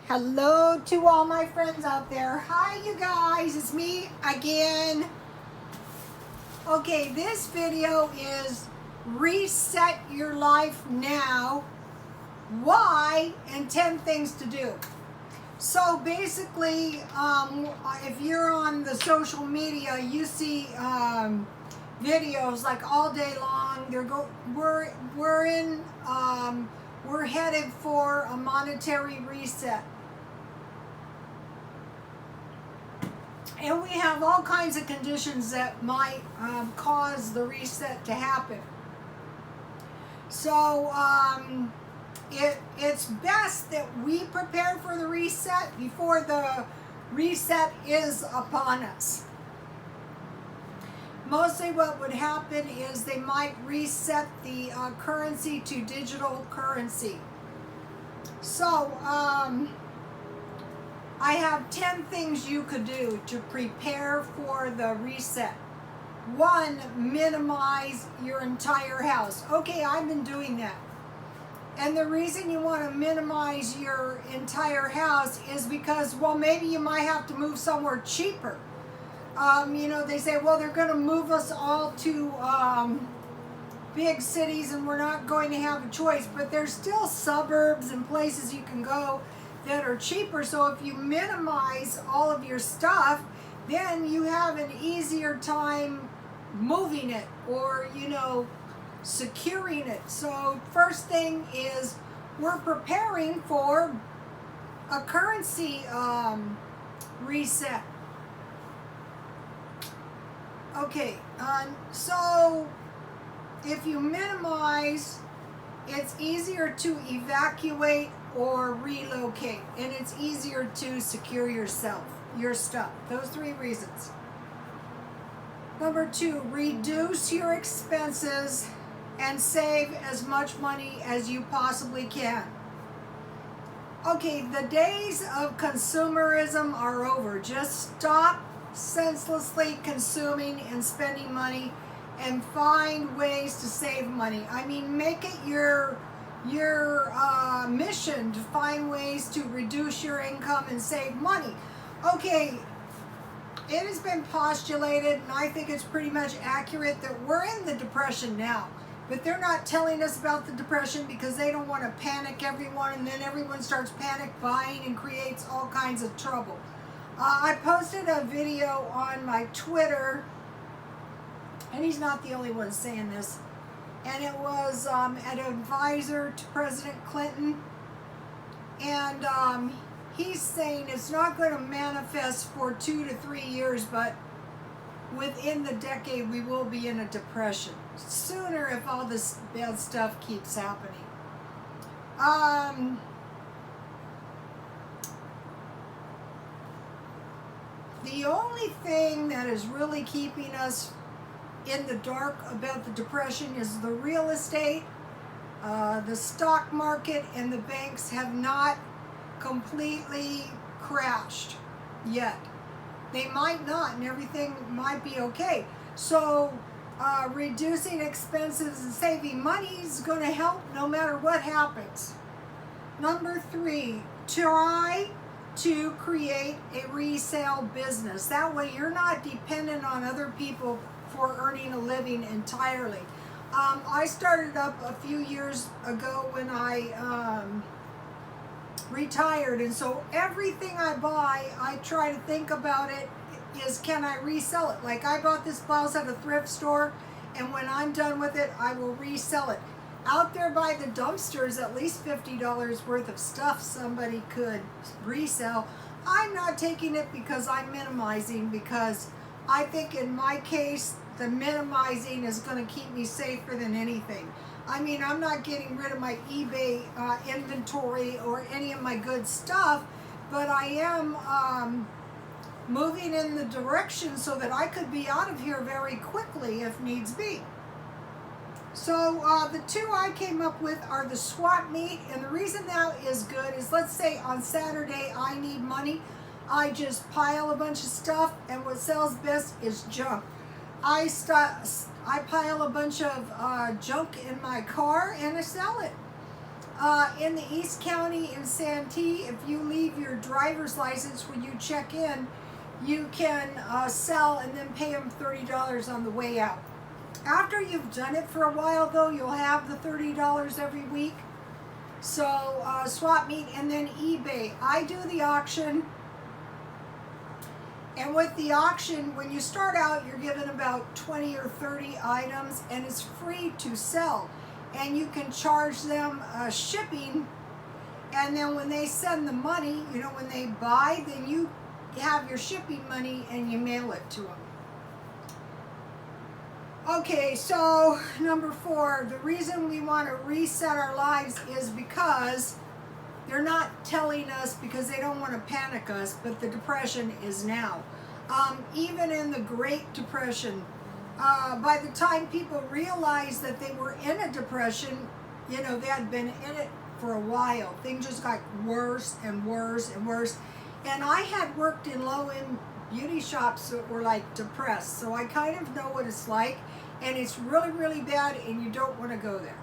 Hello to all my friends out there. Hi, you guys. It's me again. Okay, this video is Reset Your Life Now. Why and 10 things to do. So basically, if you're on the social media, you see videos like all day long. We're headed for a monetary reset. And we have all kinds of conditions that might cause the reset to happen. So it's best that we prepare for the reset before the reset is upon us. Mostly what would happen is they might reset the currency to digital currency. So I have 10 things you could do to prepare for the reset. 1, minimize your entire house. Okay, I've been doing that. And the reason you want to minimize your entire house is because, well, maybe you might have to move somewhere cheaper. They say, well, they're going to move us all to big cities and we're not going to have a choice. But there's still suburbs and places you can go that are cheaper. So if you minimize all of your stuff, then you have an easier time moving it or, securing it. So first thing is we're preparing for a currency reset. Okay, so if you minimize, it's easier to evacuate or relocate, and it's easier to secure your stuff. Those 3 reasons. Number 2, reduce your expenses and save as much money as you possibly can. Okay, the days of consumerism are over. Just stop senselessly consuming and spending money and find ways to save money. I mean, make it your mission to find ways to reduce your income and save money. Okay, it has been postulated, and I think it's pretty much accurate, that we're in the Depression now. But they're not telling us about the Depression because they don't want to panic everyone, and then everyone starts panic buying and creates all kinds of trouble. I posted a video on my Twitter, and he's not the only one saying this, and it was an advisor to President Clinton, and he's saying it's not going to manifest for 2 to 3 years, but within the decade we will be in a depression sooner if all this bad stuff keeps happening. The only thing that is really keeping us in the dark about the depression is the real estate. The stock market and the banks have not completely crashed yet. They might not, and everything might be okay. So reducing expenses and saving money is going to help no matter what happens. Number 3, try to create a resale business. That way you're not dependent on other people for earning a living entirely. I started up a few years ago when I retired, and so everything I buy, I try to think about it is, can I resell it? Like, I bought this blouse at a thrift store, and when I'm done with it, I will resell it. Out there by the dumpsters, at least $50 worth of stuff somebody could resell. I'm not taking it because I'm minimizing, because I think in my case, the minimizing is going to keep me safer than anything. I mean, I'm not getting rid of my eBay inventory or any of my good stuff, but I am moving in the direction so that I could be out of here very quickly if needs be. So the 2 I came up with are the swap meet, and the reason that is good is, let's say on Saturday I need money. I just pile a bunch of stuff, and what sells best is junk. I pile a bunch of junk in my car and I sell it. in the East County in Santee, if you leave your driver's license when you check in, you can sell and then pay them $30 on the way out. After you've done it for a while, though, you'll have the $30 every week. So swap meet, and then eBay. I do the auction, and with the auction, when you start out, you're given about 20 or 30 items, and it's free to sell. And you can charge them shipping, and then when they send the money, you know, when they buy, then you have your shipping money and you mail it to them. Okay, so number 4, the reason we want to reset our lives is because they're not telling us because they don't want to panic us, but the depression is now. Even in the Great Depression, by the time people realized that they were in a depression, you know, they had been in it for a while. Things just got worse and worse and worse. And I had worked in low-end beauty shops that were like depressed, so I kind of know what it's like, and it's really, really bad, and you don't want to go there.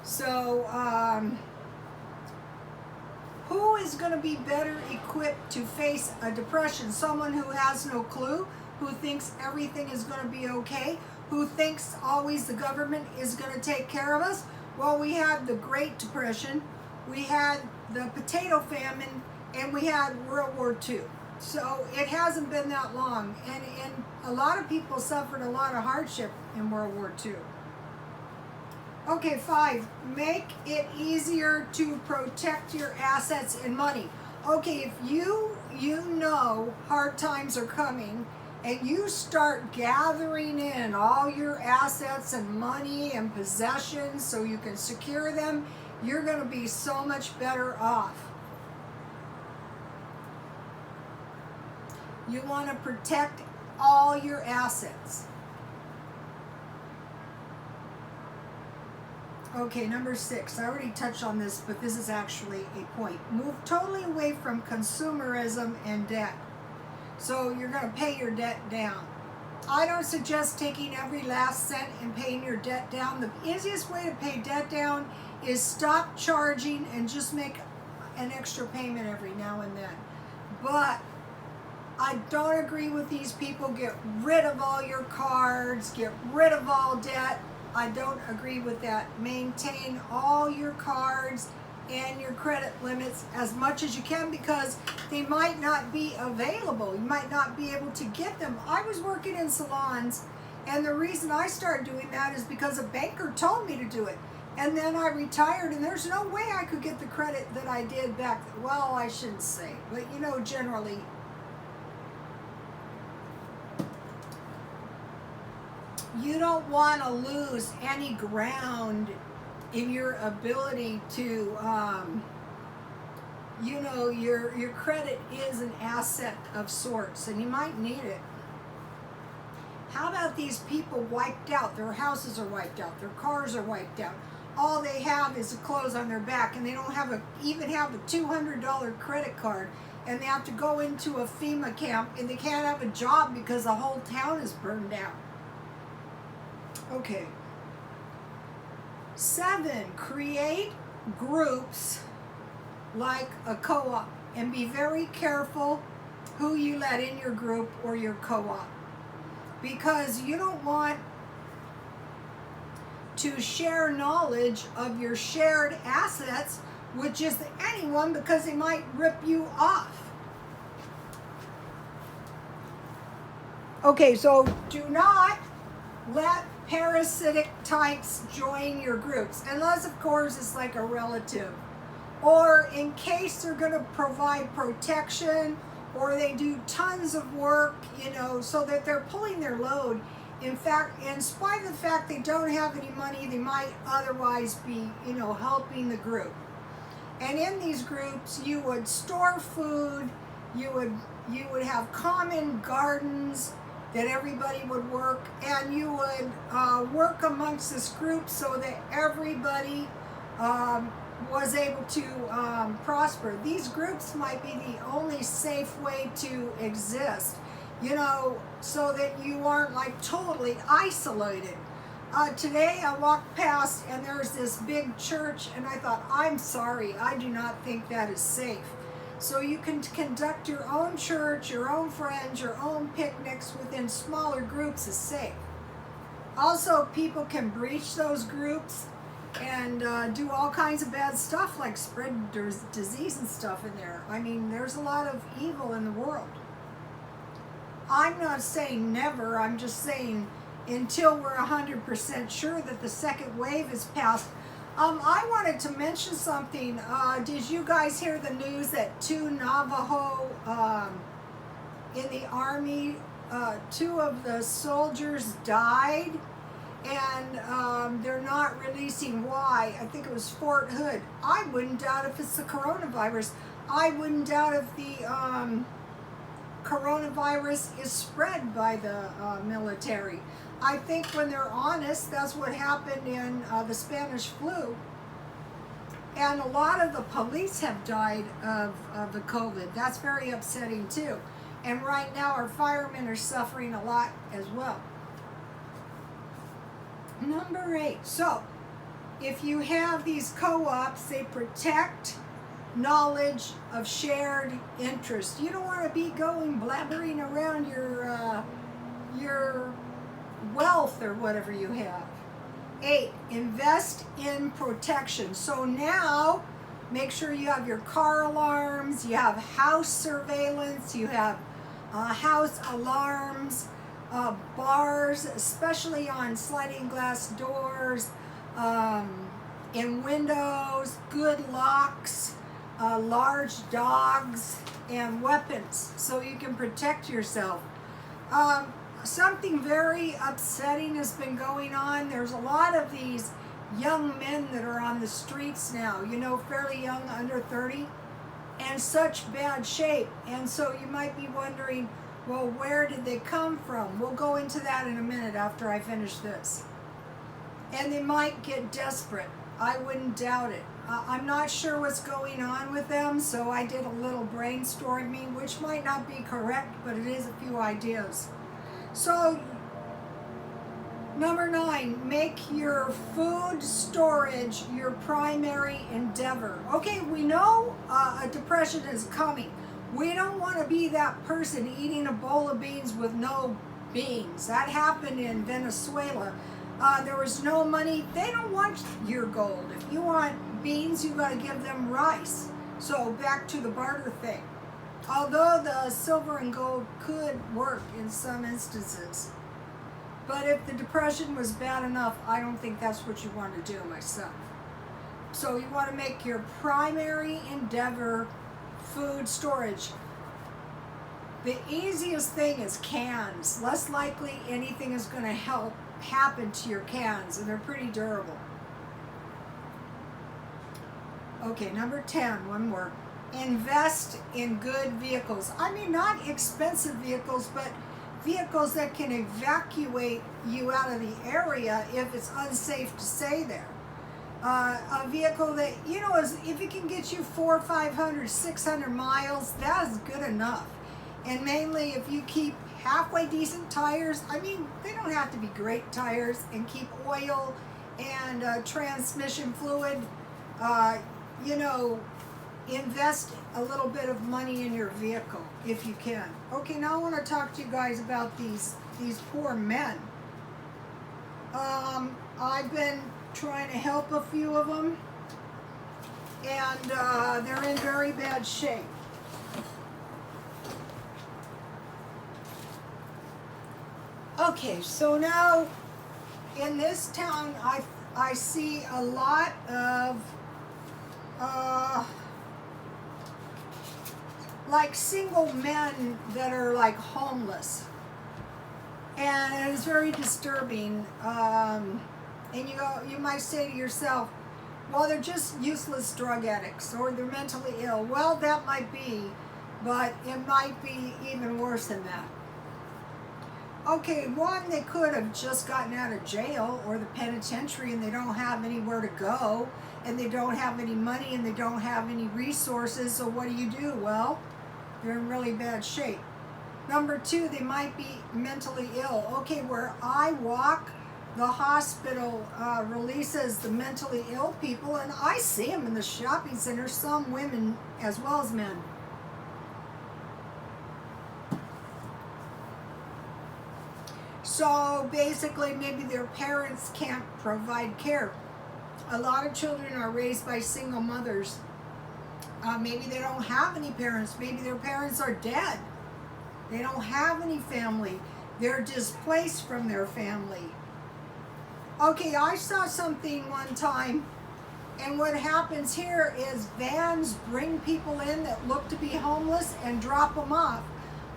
So, who is going to be better equipped to face a depression? Someone who has no clue, who thinks everything is going to be okay, who thinks always the government is going to take care of us. Well, we had the Great Depression, we had the potato famine, and we had World War II. So it hasn't been that long, and a lot of people suffered a lot of hardship in World War II. Okay, 5, make it easier to protect your assets and money. Okay, if you know hard times are coming, and you start gathering in all your assets and money and possessions so you can secure them, you're going to be so much better off. You want to protect all your assets. Okay, number 6. I already touched on this, but this is actually a point. Move totally away from consumerism and debt. So you're going to pay your debt down. I don't suggest taking every last cent and paying your debt down. The easiest way to pay debt down is stop charging and just make an extra payment every now and then. But I don't agree with these people. Get rid of all your cards, get rid of all debt. I don't agree with that. Maintain all your cards and your credit limits as much as you can, because they might not be available. You might not be able to get them. I was working in salons, and the reason I started doing that is because a banker told me to do it. And then I retired, and there's no way I could get the credit that I did back. Well, I shouldn't say, but you know, generally. You don't want to lose any ground in your ability to, you know, your credit is an asset of sorts, and you might need it. How about these people wiped out? Their houses are wiped out. Their cars are wiped out. All they have is the clothes on their back, and they don't have even have a $200 credit card, and they have to go into a FEMA camp, and they can't have a job because the whole town is burned out. Okay. 7, create groups like a co-op, and be very careful who you let in your group or your co-op, because you don't want to share knowledge of your shared assets with just anyone, because they might rip you off. Okay, so do not let parasitic types join your groups, unless of course it's like a relative, or in case they're going to provide protection, or they do tons of work, you know, so that they're pulling their load. In fact, in spite of the fact they don't have any money, they might otherwise be, you know, helping the group. And in these groups, you would store food, you would have common gardens that everybody would work, and you would work amongst this group so that everybody was able to prosper. These groups might be the only safe way to exist, you know, so that you aren't like totally isolated. Today I walked past and there's this big church and I thought, I'm sorry, I do not think that is safe. So you can conduct your own church, your own friends, your own picnics within smaller groups is safe. Also, people can breach those groups and do all kinds of bad stuff like spread disease and stuff in there. I mean, there's a lot of evil in the world. I'm not saying never, I'm just saying until we're 100% sure that the second wave is past. I wanted to mention something. Did you guys hear the news that 2 Navajo in the Army, 2 of the soldiers died? And they're not releasing why. I think it was Fort Hood. I wouldn't doubt if it's the coronavirus. I wouldn't doubt if the coronavirus is spread by the military. I think when they're honest, that's what happened in the Spanish flu. And a lot of the police have died of the COVID. That's very upsetting too. And right now our firemen are suffering a lot as well. Number 8. So, if you have these co-ops, they protect knowledge of shared interest. You don't want to be going blabbering around your wealth or whatever you have. 8, invest in protection. So now, make sure you have your car alarms, you have house surveillance, you have house alarms, bars, especially on sliding glass doors, in windows, good locks, large dogs, and weapons, so you can protect yourself. Something very upsetting has been going on. There's a lot of these young men that are on the streets now, you know, fairly young, under 30, and such bad shape. And so you might be wondering, well, where did they come from? We'll go into that in a minute after I finish this. And they might get desperate. I wouldn't doubt it. I'm not sure what's going on with them, so I did a little brainstorming, which might not be correct, but it is a few ideas. So, number 9, make your food storage your primary endeavor. Okay, we know a depression is coming. We don't want to be that person eating a bowl of beans with no beans. That happened in Venezuela. There was no money. They don't want your gold. If you want beans, you got to give them rice. So back to the barter thing. Although the silver and gold could work in some instances. But if the depression was bad enough, I don't think that's what you want to do myself. So you want to make your primary endeavor food storage. The easiest thing is cans. Less likely anything is going to happen to your cans, and they're pretty durable. Okay, number 10, one more. Invest in good vehicles. I mean, not expensive vehicles, but vehicles that can evacuate you out of the area if it's unsafe to stay there. A vehicle that, you know, if it can get you 400, 500, 600 miles, that's good enough. And mainly if you keep halfway decent tires, I mean, they don't have to be great tires, and keep oil and transmission fluid, you know, invest a little bit of money in your vehicle if you can. Okay, now I want to talk to you guys about these poor men. I've been trying to help a few of them, and they're in very bad shape. Okay, so now in this town I see a lot of like single men that are like homeless, and it's very disturbing. And you might say to yourself, well, they're just useless drug addicts, or they're mentally ill. Well, that might be, but it might be even worse than that. Okay, one, they could have just gotten out of jail or the penitentiary, and they don't have anywhere to go, and they don't have any money, and they don't have any resources, so what do? Well, they're in really bad shape. Number 2, they might be mentally ill. Okay, where I walk, the hospital releases the mentally ill people, and I see them in the shopping center, some women as well as men. So basically, maybe their parents can't provide care. A lot of children are raised by single mothers. Maybe they don't have any parents. Maybe their parents are dead. They don't have any family. They're displaced from their family. Okay, I saw something one time, and what happens here is vans bring people in that look to be homeless and drop them off.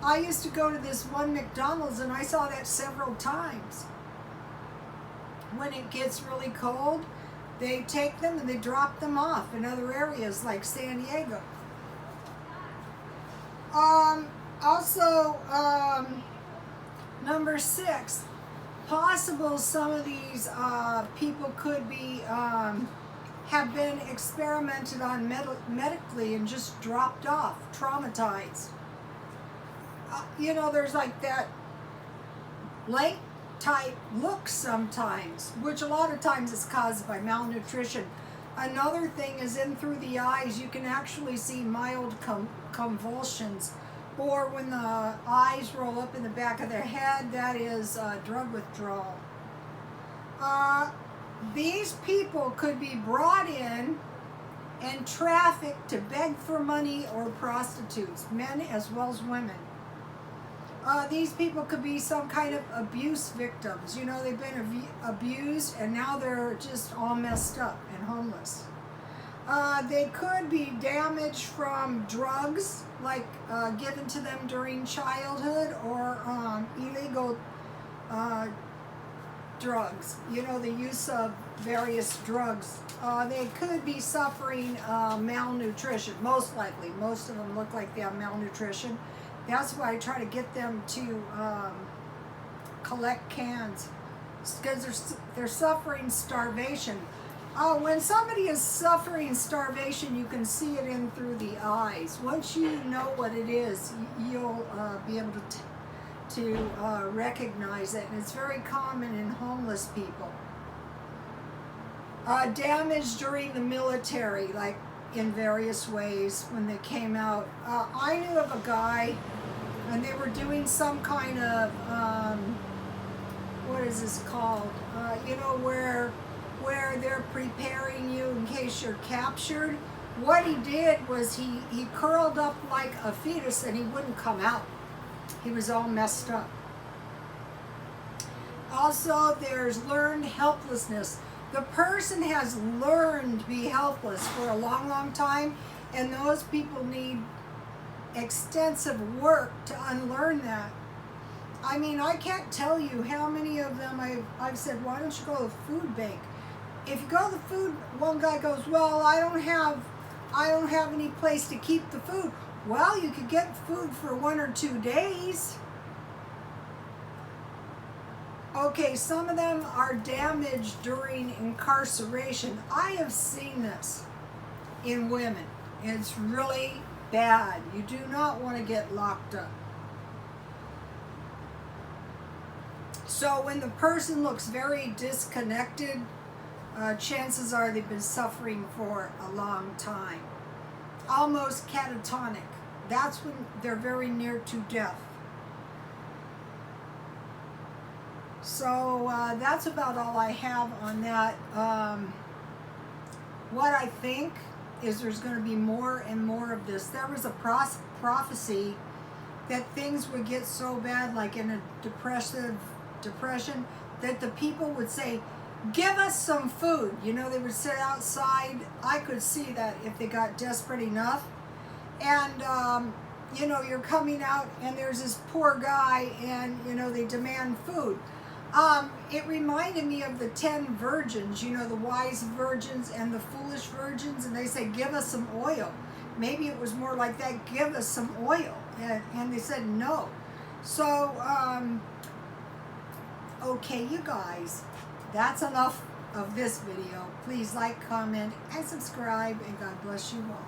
I used to go to this one McDonald's, and I saw that several times. When it gets really cold, they take them and they drop them off in other areas like San Diego. Also, number 6, possible some of these people could be have been experimented on medically and just dropped off, traumatized. You know, there's like that light type look sometimes, which a lot of times is caused by malnutrition. Another thing is in through the eyes, you can actually see mild convulsions, or when the eyes roll up in the back of their head, that is drug withdrawal. These people could be brought in and trafficked to beg for money or prostitutes, men as well as women. These people could be some kind of abuse victims. You know, they've been abused and now they're just all messed up and homeless. They could be damaged from drugs, like given to them during childhood, or illegal drugs. You know, the use of various drugs. They could be suffering malnutrition, most likely. Most of them look like they have malnutrition. That's why I try to get them to collect cans, because they're suffering starvation. When somebody is suffering starvation, you can see it in through the eyes. Once you know what it is, you'll be able to recognize it, and it's very common in homeless people. Damage during the military, like in various ways when they came out. I knew of a guy, and they were doing some kind of, what is this called? You know, where they're preparing you in case you're captured. What he did was he curled up like a fetus and he wouldn't come out. He was all messed up. Also, there's learned helplessness. The person has learned to be helpless for a long, long time, and those people need extensive work to unlearn that. I mean, I can't tell you how many of them I've said, why don't you go to the food bank? If you go to the food, one guy goes, well, I don't have any place to keep the food. Well, you could get food for 1 or 2 days. Okay, some of them are damaged during incarceration. I have seen this in women. It's really bad. You do not want to get locked up. So when the person looks very disconnected, chances are they've been suffering for a long time. Almost catatonic. That's when they're very near to death. So that's about all I have on that. What I think is there's going to be more and more of this. There was a prophecy that things would get so bad, like in a depression, that the people would say, give us some food. You know, they would sit outside. I could see that if they got desperate enough. And, you know, you're coming out and there's this poor guy and, you know, they demand food. It reminded me of the 10 virgins, you know, the wise virgins and the foolish virgins, and they say, give us some oil. Maybe it was more like that, give us some oil. And they said no. So, okay, you guys, that's enough of this video. Please like, comment, and subscribe, and God bless you all.